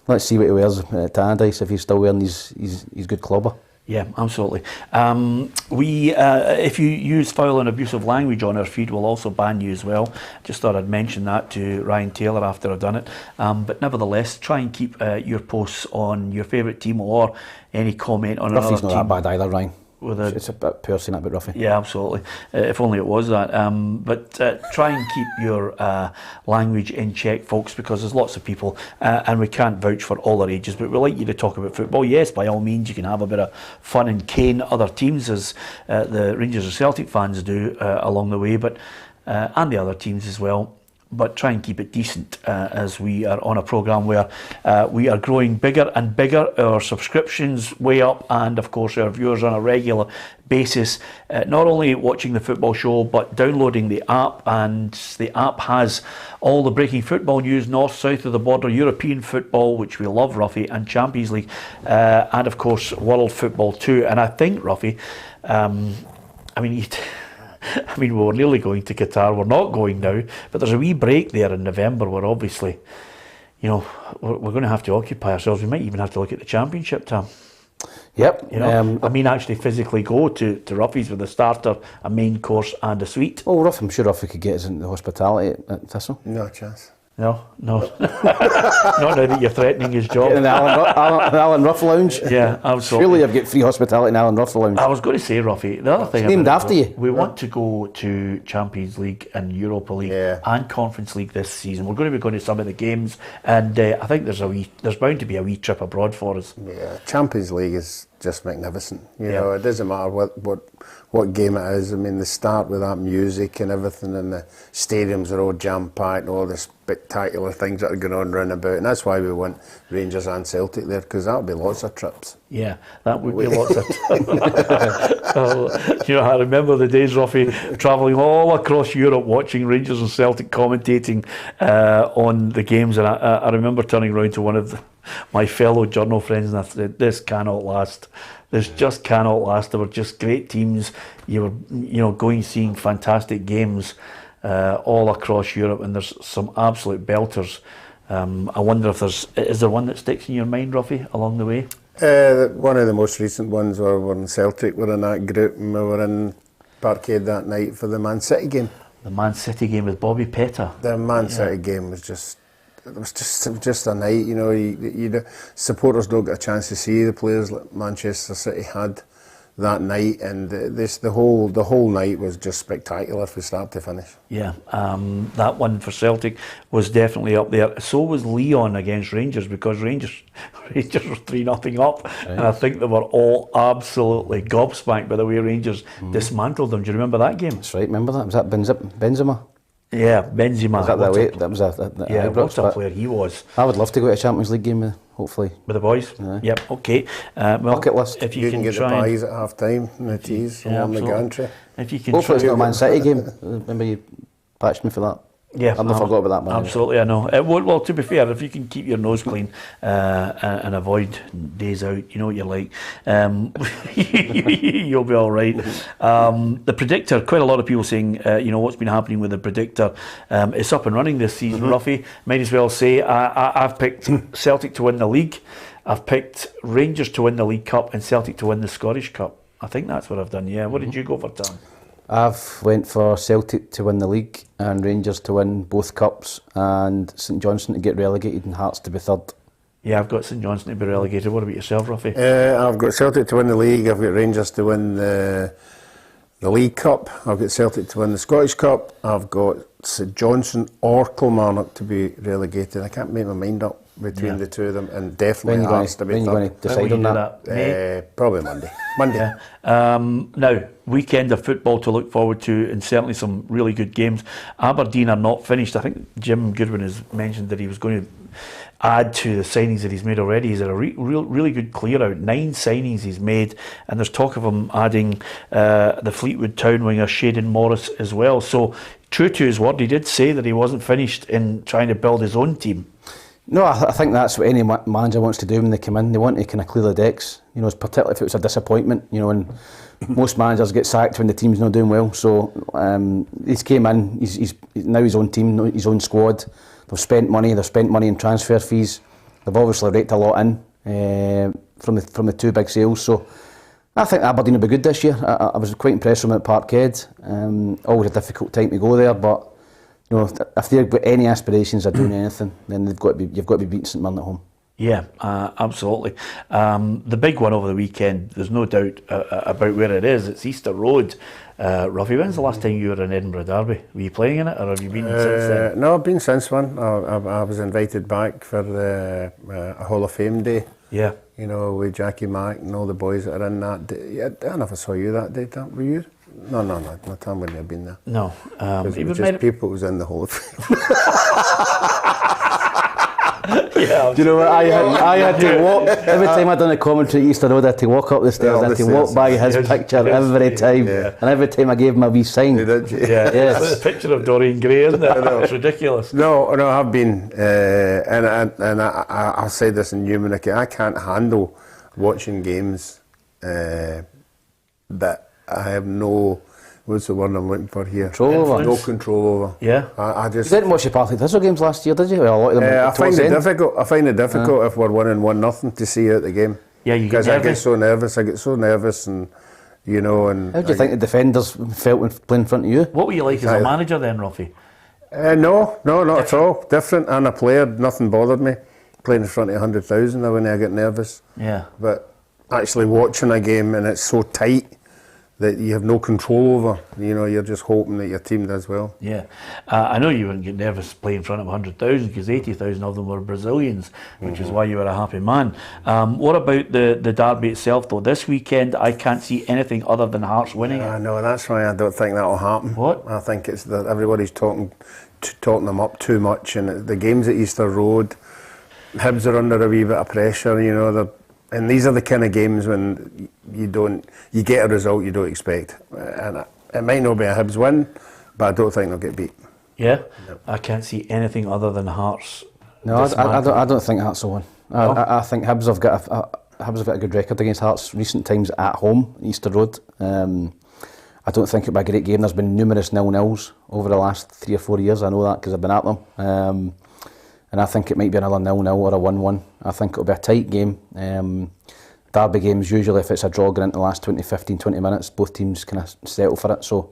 let's see what he wears at Tannadice, if he's still wearing his good clobber. Yeah, absolutely. If you use foul and abusive language on our feed, we'll also ban you as well. Just thought I'd mention that to Ryan Taylor after I've done it. But nevertheless, try and keep your posts on your favourite team or any comment on another Ruffy's team. not that bad either, Ryan. It's a bit poor saying that about Ruffy. Yeah, absolutely. If only it was that. But try and keep your language in check, folks, because there's lots of people, and we can't vouch for all their ages, but we like you to talk about football. Yes, by all means, you can have a bit of fun and cane other teams, as the Rangers and Celtic fans do along the way, but and the other teams as well. But try and keep it decent as we are on a programme where we are growing bigger and bigger, our subscriptions way up, and of course our viewers on a regular basis, not only watching the football show but downloading the app, and the app has all the breaking football news, north, south of the border, European football, which we love, Ruffy, and Champions League, and of course world football too. And I think, Ruffy, we were nearly going to Qatar. We're not going now, but there's a wee break there in November where obviously, you know, we're going to have to occupy ourselves. We might even have to look at the Championship, Tam. Yep. You know, actually physically go to Ruffy's with a starter, a main course and a suite. Oh, I'm sure Ruffy could get us into hospitality at Thistle. No chance. No. Not now that you're threatening his job. In the Alan Ruff Lounge. Yeah, absolutely. Surely you've got free hospitality in Alan Ruff Lounge. I was going to say, Ruffy, the other thing... It's named after you. We want to go to Champions League and Europa League and Conference League this season. We're going to be going to some of the games, and I think there's bound to be a wee trip abroad for us. Yeah, Champions League is just magnificent. You know, it doesn't matter what game it is. I mean, they start with that music and everything, and the stadiums are all jam-packed and all the spectacular things that are going on round about, and that's why we want Rangers and Celtic there, because that'll be lots of trips. Yeah, that would be lots of trips. You know, I remember the days, Ruffy, travelling all across Europe watching Rangers and Celtic commentating on the games, and I remember turning around to one of my fellow journal friends and I said, this cannot last. This just cannot last. They were just great teams. You were, going seeing fantastic games all across Europe, and there's some absolute belters. I wonder if is there one that sticks in your mind, Ruffy, along the way? One of the most recent ones were in Celtic. We're in that group, and we were in Parkhead that night for the Man City game. The Man City game with Bobby Petta. The Man City game was just... It was just a night, you know. Supporters don't get a chance to see the players like Manchester City had that night, and the whole night was just spectacular from start to finish. Yeah, that one for Celtic was definitely up there. So was Leon against Rangers, because Rangers were 3-0 up, right. And I think they were all absolutely gobsmacked by the way Rangers dismantled them. Do you remember that game? That's right. Remember that? Was that Benzema? Yeah, Benzema. Was that the way? That was what a player he was. I would love to go to a Champions League game, hopefully. With the boys? Yeah. Yep, okay. Bucket list. If you can get the pies at half time and the teas along the gantry. If you can hopefully it's not a Man City game. Remember you patched me for that? Yeah, I've not forgot about that, man. Absolutely, I know. Well, to be fair, if you can keep your nose clean and avoid days out, you know what you're like, you'll be all right. The Predictor, quite a lot of people saying, what's been happening with the Predictor. It's up and running this season, Ruffy. Might as well say I've picked Celtic to win the league. I've picked Rangers to win the League Cup and Celtic to win the Scottish Cup. I think that's what I've done, yeah. What did you go for, Tam? I've went for Celtic to win the league and Rangers to win both cups and St Johnstone to get relegated and Hearts to be third. Yeah, I've got St Johnstone to be relegated. What about yourself, Ruffy? I've got Celtic to win the league. I've got Rangers to win the League Cup. I've got Celtic to win the Scottish Cup. I've got St Johnstone or Kilmarnock to be relegated. I can't make my mind up between the two of them, and definitely Hearts to be third. When are you going to decide on that? Probably Monday. Yeah. Now, weekend of football to look forward to, and certainly some really good games. Aberdeen are not finished. I think Jim Goodwin has mentioned that he was going to add to the signings that he's made already. He's had a really good clear out. 9 signings he's made, and there's talk of him adding the Fleetwood Town winger Shayden Morris as well. So true to his word, he did say that he wasn't finished in trying to build his own team. No, I think that's what any manager wants to do when they come in. They want to kind of clear the decks, particularly if it was a disappointment, and most managers get sacked when the team's not doing well. So he's came in, he's now his own team, his own squad. They've spent money in transfer fees. They've obviously raked a lot in from the 2 big sales. So I think Aberdeen will be good this year. I was quite impressed with them at Parkhead. Always a difficult time to go there, but if they've got any aspirations of doing anything, then you've got to be beating St Mirren at home. Yeah, absolutely. The big one over the weekend, there's no doubt about where it is. It's Easter Road. Ruffy, when's the last time you were in Edinburgh Derby? Were you playing in it, or have you been since then? No, I've been since one. I was invited back for the Hall of Fame day. Yeah. With Jackie Mack and all the boys that are in that day. Yeah, I never saw you that day, Tam. Were you? No, my Tam wouldn't have been there. No. It was just people who was in the Hall of Fame. Yeah, do you know what? I had to walk every time I'd done a commentary at Easter Road. I had to walk up the stairs. I had to walk by his picture every time, and every time I gave him a wee sign. Did you? Yeah, yes. It's a picture of Doreen Gray, isn't it? It's ridiculous. No, I've been, and I said this in numerous. I can't handle watching games that I have no. What's the word I'm looking for here? No control over. Yeah. I just. You didn't watch the Partick Thistle games last year, did you? Well, a lot of them. I find it difficult if we're winning 1-0 to see out the game. Yeah, because I get so nervous. and and. How do you think the defenders felt when playing in front of you? What were you like as a manager then, Ruffy? No, not at all. Different, and a player, nothing bothered me. Playing in front of 100,000, when I get nervous. Yeah. But actually watching a game and it's so tight that you have no control over, you're just hoping that your team does well. Yeah, I know you wouldn't get nervous playing in front of 100,000 because 80,000 of them were Brazilians, which is why you were a happy man. What about the derby itself though? This weekend I can't see anything other than Hearts winning it. No, that's why I don't think that'll happen. What? I think it's that everybody's talking them up too much, and the games at Easter Road, Hibs are under a wee bit of pressure, and these are the kind of games when you get a result you don't expect. And it might not be a Hibs win, but I don't think they'll get beat. Yeah? No. I can't see anything other than Hearts. No, I don't think Hearts will win. I think Hibs have got a good record against Hearts recent times at home, Easter Road. I don't think it'll be a great game. There's been numerous 0-0s over the last 3 or 4 years. I know that because I've been at them. And I think it might be another 0-0 or a 1-1. I think it'll be a tight game. Derby games, usually if it's a draw going into the last 20 minutes, both teams kind of settle for it. So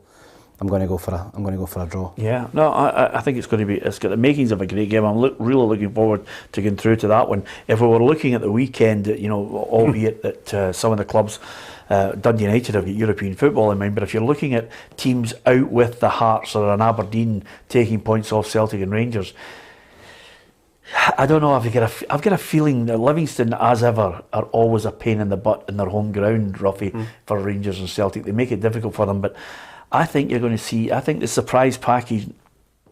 I'm going to go for a draw. Yeah, no, I think it's got the makings of a great game. I'm really looking forward to getting through to that one. If we were looking at the weekend, albeit that some of the clubs, Dundee United have got European football in mind, but if you're looking at teams out with the Hearts or an Aberdeen taking points off Celtic and Rangers, I don't know. I've got a feeling that Livingston, as ever, are always a pain in the butt in their home ground, Ruffy, for Rangers and Celtic. They make it difficult for them, but I think you're going to see. I think the surprise package.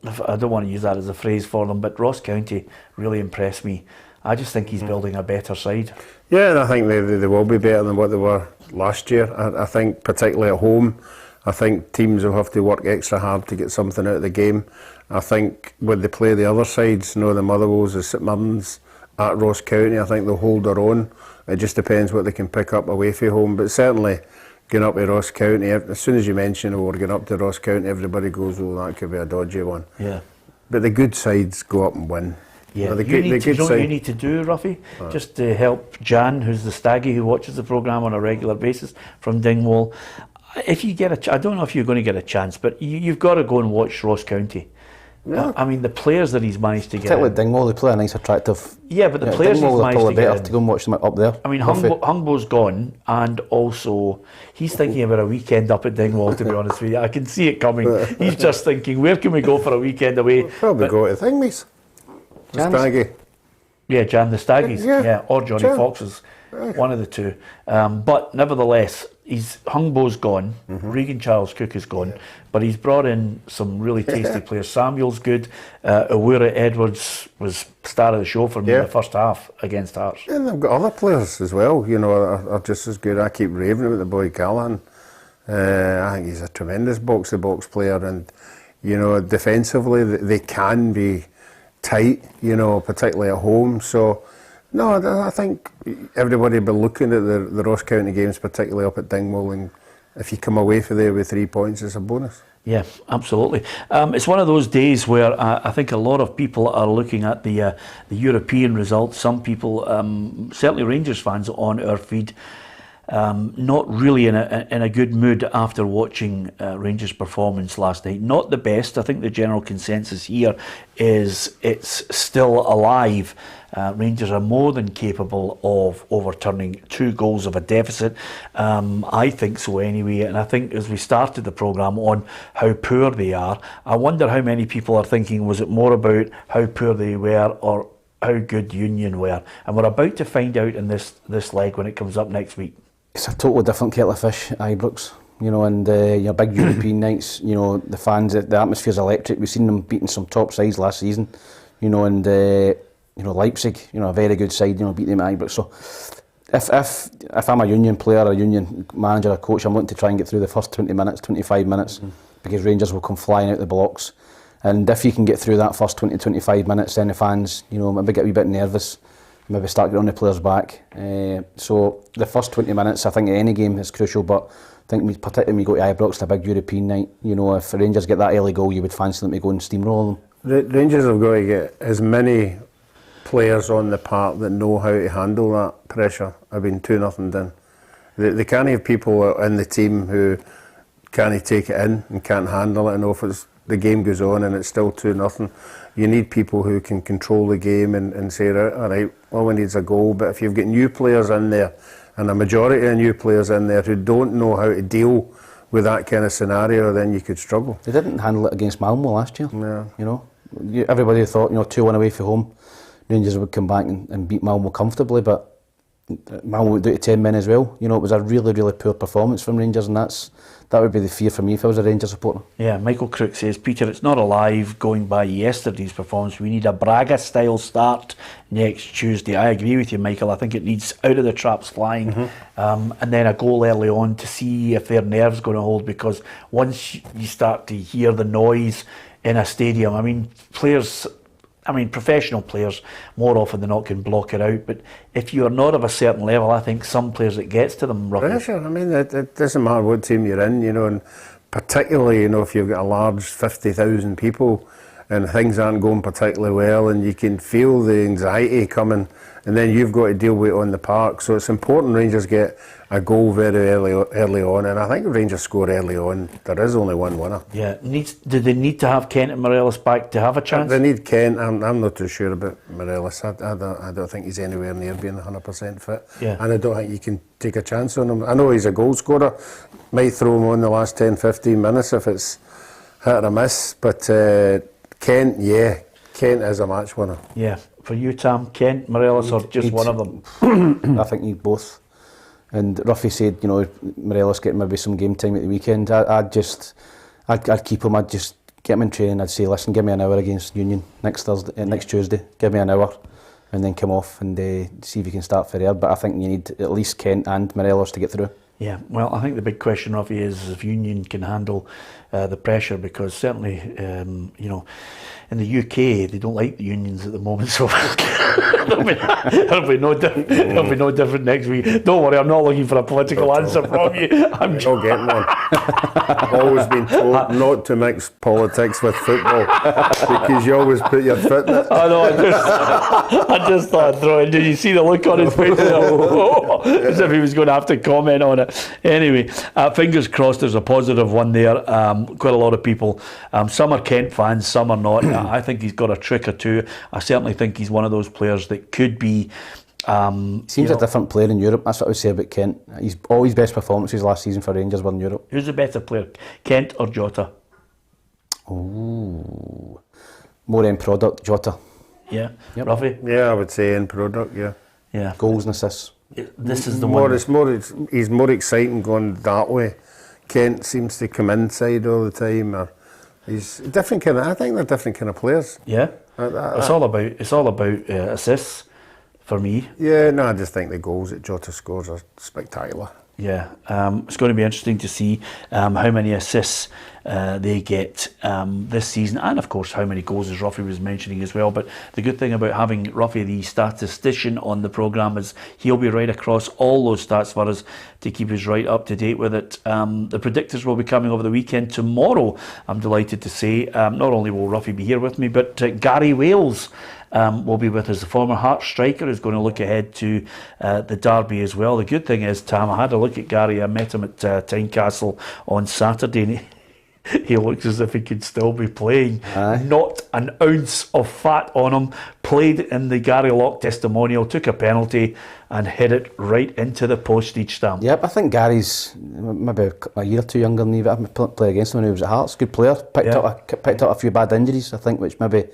I don't want to use that as a phrase for them, but Ross County really impressed me. I just think he's building a better side. Yeah, and I think they will be better than what they were last year. I think particularly at home, I think teams will have to work extra hard to get something out of the game. I think when they play the other sides, the Motherwells, the St Mirrens at Ross County, I think they'll hold their own. It just depends what they can pick up away from home. But certainly going up to Ross County, as soon as you mention we're going up to Ross County, everybody goes, oh, that could be a dodgy one. Yeah. But the good sides go up and win. Yeah, you need to do, Ruffy, just to help Jan, who's the staggy who watches the programme on a regular basis from Dingwall. If you get I don't know if you're going to get a chance, but you've got to go and watch Ross County. Yeah. I mean, the players that he's managed to get. Particularly Dingwall, they play a nice, attractive. Yeah, but the players Dingwall he's managed to get. To go and watch them up there. I mean, Hungbo's gone, and also he's thinking about a weekend up at Dingwall. To be honest with you, I can see it coming. He's just thinking, where can we go for a weekend away? We'll probably go to Thingies. The Staggy. Yeah, Jan the Staggies. Yeah, or Johnny Foxes. One of the two. But nevertheless, Hungbo's gone, Regan Charles Cook is gone, but he's brought in some really tasty players. Samuel's good. Awura Edwards was star of the show for me in the first half against Hearts. And they've got other players as well, you know, are just as good. I keep raving about the boy Callahan. I think he's a tremendous box-to-box player, and you know, defensively they can be tight, you know, particularly at home. So no, I think everybody will be looking at the Ross County games, particularly up at Dingwall, and if you come away from there with 3 points, it's a bonus. Yeah, absolutely. It's one of those days where I think a lot of people are looking at the European results. Some people, certainly Rangers fans on our feed, not really in a good mood after watching Rangers' performance last night. Not the best. I think the general consensus here is it's still alive. Rangers are more than capable of overturning 2 goals of a deficit. I think so anyway, and I think as we started the programme on how poor they are, I wonder how many people are thinking, was it more about how poor they were or how good Union were? And we're about to find out in this leg when it comes up next week. It's a totally different kettle of fish, Ibrox, you know, and your big European nights, you know, the fans, the atmosphere's electric. We've seen them beating some top sides last season, you know, and you know, Leipzig, you know, a very good side, you know, beat them at Ibrox. So if I'm a Union player, a Union manager, a coach, I'm looking to try and get through the first 20 minutes, 25 minutes, because Rangers will come flying out the blocks. And if you can get through that first 20, 25 minutes, then the fans, you know, maybe get a wee bit nervous, maybe start getting on the players back. So the first 20 minutes, I think any game is crucial, but I think particularly when we go to Ibrox, the big European night, you know, if Rangers get that early goal, you would fancy them to go and steamroll them. Rangers have got to get as many players on the park that know how to handle that pressure. I've been 2-0 down. They can't have people in the team who can't take it in and can't handle it. And if the game goes on and it's still 2-0, you need people who can control the game and say, all right, all we need is a goal. But if you've got new players in there, and a majority of new players in there who don't know how to deal with that kind of scenario, then you could struggle. They didn't handle it against Malmo last year. Yeah. You know, everybody thought, you know, 2-1 away from home, Rangers would come back and beat Malmo comfortably, but Malmo would do it to 10 men as well. You know, it was a really, really poor performance from Rangers, and that would be the fear for me if I was a Rangers supporter. Yeah, Michael Crook says, Peter, it's not alive going by yesterday's performance. We need a Braga-style start next Tuesday. I agree with you, Michael. I think it needs out of the traps flying, and then a goal early on to see if their nerves going to hold, because once you start to hear the noise in a stadium, I mean, professional players more often than not can block it out, but if you are not of a certain level, I think some players, it gets to them roughly. Pressure, I mean, it doesn't matter what team you're in, you know, and particularly, you know, if you've got a large 50,000 people and things aren't going particularly well and you can feel the anxiety coming, and then you've got to deal with it on the park. So it's important Rangers get a goal very early on, and I think if Rangers score early on, there is only one winner. Yeah, do they need to have Kent and Morelos back to have a chance? They need Kent. I'm not too sure about Morelos. I don't think he's anywhere near being 100% fit, and I don't think you can take a chance on him. I know he's a goal scorer, might throw him on the last 10-15 minutes if it's hit or miss, but Kent is a match winner. Yeah, for you, Tam, Kent, Morelos, or just one of them? I think need both. And Ruffy said, you know, Morelos getting maybe some game time at the weekend. I'd keep him. I'd just get him in training. I'd say, listen, give me an hour against Union next Tuesday. Give me an hour, and then come off and see if you can start for there. But I think you need at least Kent and Morelos to get through. Yeah, well, I think the big question, Ruffy, is if Union can handle the pressure, because certainly, you know, in the UK they don't like the unions at the moment, so it'll be no different next week. Don't worry, I'm not looking for a political answer from you. I'm not getting one. I've always been told not to mix politics with football because you always put your foot in it. I know. I just thought I'd throw it. Did you see the look on his face? As if he was going to have to comment on it. Anyway, fingers crossed. There's a positive one there. Quite a lot of people. Some are Kent fans, some are not. I think he's got a trick or two. I certainly think he's one of those players that could be. Seems a different player in Europe. That's what I would say about Kent. All his best performances last season for Rangers were in Europe. Who's the better player, Kent or Jota? Oh, more end product, Jota. Yeah, yep. Ruffy? Yeah, I would say end product. Yeah. Goals and assists. This is the more, one. he's more exciting going that way. Kent seems to come inside all the time. Or he's different kind of. I think they're different kind of players. Yeah, it's all about assists for me. Yeah, no, I just think the goals that Jota scores are spectacular. Yeah, it's going to be interesting to see how many assists they get this season, and of course how many goals, as Ruffy was mentioning as well. But the good thing about having Ruffy, the statistician, on the programme is he'll be right across all those stats for us to keep us right up to date with it. The predictors will be coming over the weekend tomorrow, I'm delighted to say. Not only will Ruffy be here with me, but Gary Wales will be with us. The former Hearts striker is going to look ahead to the derby as well. The good thing is, Tam, I had a look at Gary. I met him at Tynecastle on Saturday, and he looks as if he could still be playing. Aye. Not an ounce of fat on him. Played in the Gary Lock testimonial, took a penalty and hit it right into the postage stamp. Yep, I think Gary's maybe a year or two younger than me, but I played against him when he was at Hearts. Good player. Picked up a few bad injuries, I think, which maybe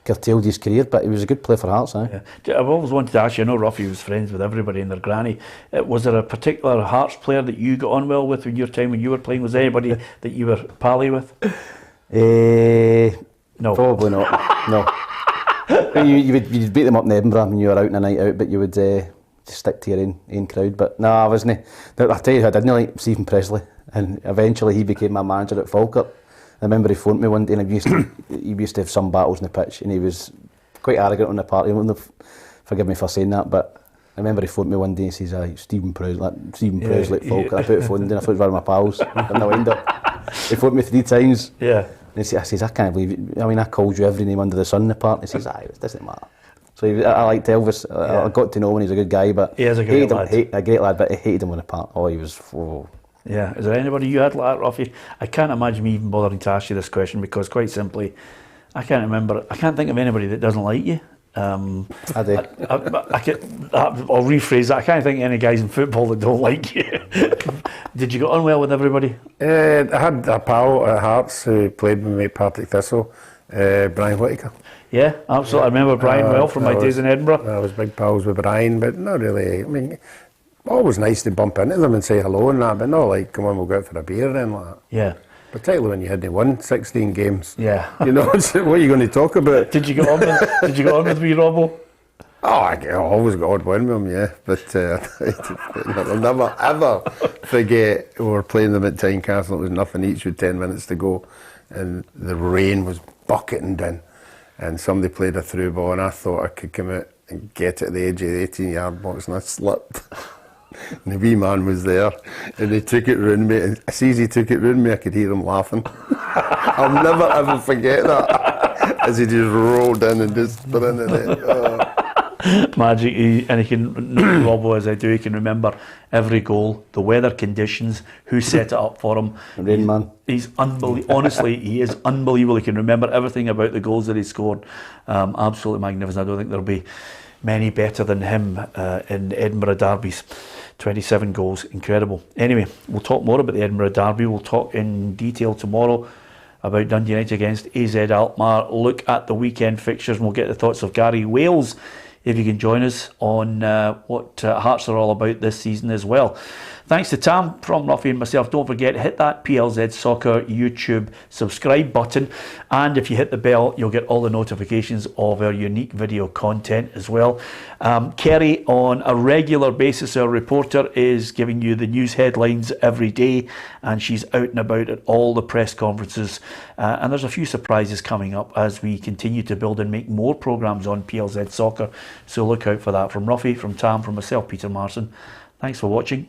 curtailed his career, but he was a good player for Hearts. Yeah. I've always wanted to ask you, I know Ruffy was friends with everybody and their granny. Was there a particular Hearts player that you got on well with in your time when you were playing? Was there anybody that you were pally with? No. Probably not. No. You'd beat them up in Edinburgh when you were out on a night out, but you would stick to your own crowd. But no, I wasn't. I tell you, I didn't like Stephen Presley, and eventually he became my manager at Falkirk. I remember he phoned me one day, and he used to have some battles on the pitch, and he was quite arrogant on the party. Forgive me for saying that, but I remember he phoned me one day and says, Stephen Presley at Falkirk. I put the phone down, I thought it was one of my pals, in the wind-up. He phoned me 3 times. Yeah. And I says, I can't believe it. I mean, I called you every name under the sun in the park. He says, it doesn't matter. So I liked Elvis. I got to know him, he's a good guy, but he is a great lad. A great lad, but I hated him on the park. Oh, he was... Yeah, is there anybody you had like that, Ruffy? I can't imagine me even bothering to ask you this question because, quite simply, I can't think of anybody that doesn't like you. I do. I'll rephrase that. I can't think of any guys in football that don't like you. Did you get on well with everybody? I had a pal at Hearts who played with me at Partick Thistle, Brian Whittaker. Yeah, absolutely. I remember Brian well from my days in Edinburgh. I was big pals with Brian, but not really. I mean, always nice to bump into them and say hello and that, but not like, come on, we'll go out for a beer then like that. Yeah. Particularly when you hadn't won 16 games. Yeah. You know, what are you going to talk about? Did you get on with wee Robbo? Oh, I always got on with him, yeah. But I'll never, ever forget we were playing them at Tynecastle. It was nothing each with 10 minutes to go. And the rain was bucketing down. And somebody played a through ball and I thought I could come out and get it at the edge of the 18-yard box and I slipped. And the wee man was there and he took it round me, and as soon as he took it round me I could hear him laughing. I'll never ever forget that, as he just rolled in and just put in it. Magic, and he can, Robbo as I do, he can remember every goal, the weather conditions, who set it up for him. Rain man. He's unbelievable. Honestly, he is unbelievable. He can remember everything about the goals that he scored. Absolutely magnificent. I don't think there'll be many better than him in Edinburgh derbies. 27 goals, incredible. Anyway, we'll talk more about the Edinburgh derby. We'll talk in detail tomorrow about Dundee United against AZ Alkmaar. Look at the weekend fixtures and we'll get the thoughts of Gary Wales, if you can join us on what Hearts are all about this season as well. Thanks to Tam from Ruffy and myself. Don't forget, hit that PLZ Soccer YouTube subscribe button, and if you hit the bell you'll get all the notifications of our unique video content as well. Kerry, on a regular basis, our reporter, is giving you the news headlines every day, and she's out and about at all the press conferences, and there's a few surprises coming up as we continue to build and make more programmes on PLZ Soccer, so look out for that. From Ruffy, from Tam, from myself, Peter Marson, thanks for watching.